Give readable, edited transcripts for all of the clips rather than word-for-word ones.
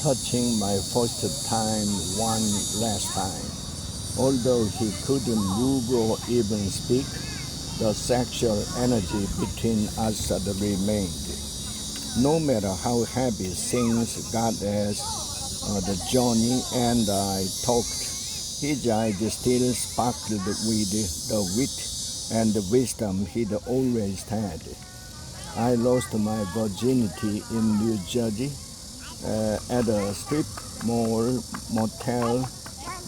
touching my first time one last time. Although he couldn't move or even speak, the sexual energy between us remained. No matter how heavy things got as the journey and I talked, his eyes still sparkled with the wit and the wisdom he'd always had. I lost my virginity in New Jersey at a strip mall motel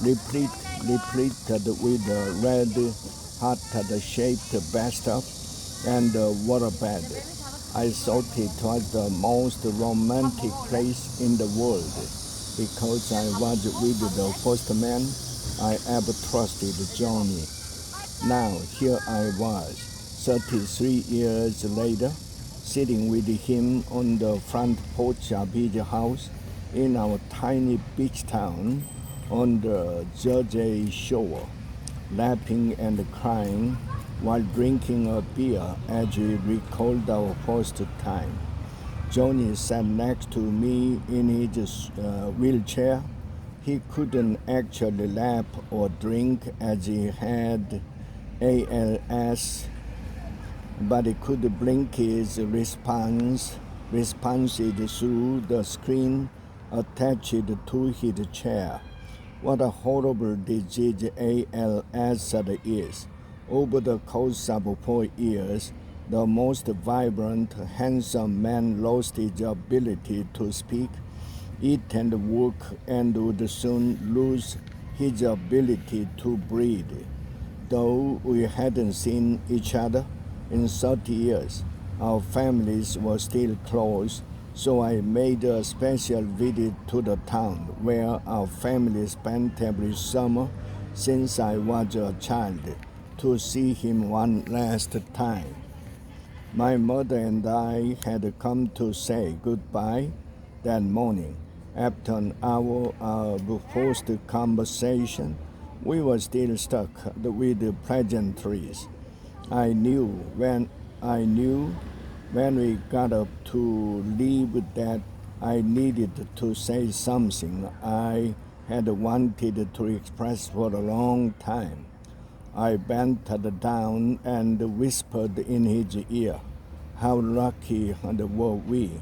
replete with a red heart-shaped bathtub and a waterbed. I thought it was the most romantic place in the world because I was with the first man I ever trusted, Johnny. Now here I was, 33 years later, sitting with him on the front porch of his house in our tiny beach town on the Jersey shore, laughing and crying while drinking a beer as we recalled our first time. Johnny sat next to me in his wheelchair. He couldn't actually laugh or drink as he had ALS, but he could blink his responses through the screen attached to his chair. What a horrible disease ALS is. Over the course of 4 years, the most vibrant, handsome man lost his ability to speak, eat and work, and would soon lose his ability to breathe. Though we hadn't seen each other in 30 years, our families were still close, so I made a special visit to the town where our family spent every summer since I was a child to see him one last time. My mother and I had come to say goodbye that morning. After an hour of forced conversation, we were still stuck with the pleasantries. I knew when we got up to leave that I needed to say something I had wanted to express for a long time. I bent down and whispered in his ear, "How lucky were we?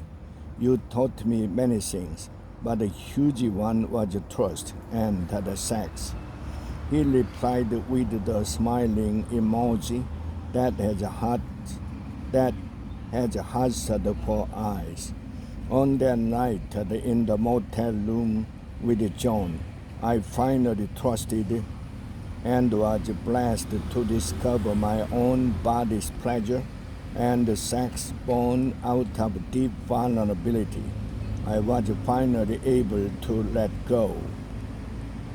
You taught me many things, but a huge one was trust and the sex." He replied with the smiling emoji that has hearts for eyes. On that night in the motel room with John, I finally trusted and was blessed to discover my own body's pleasure and sex born out of deep vulnerability. I was finally able to let go.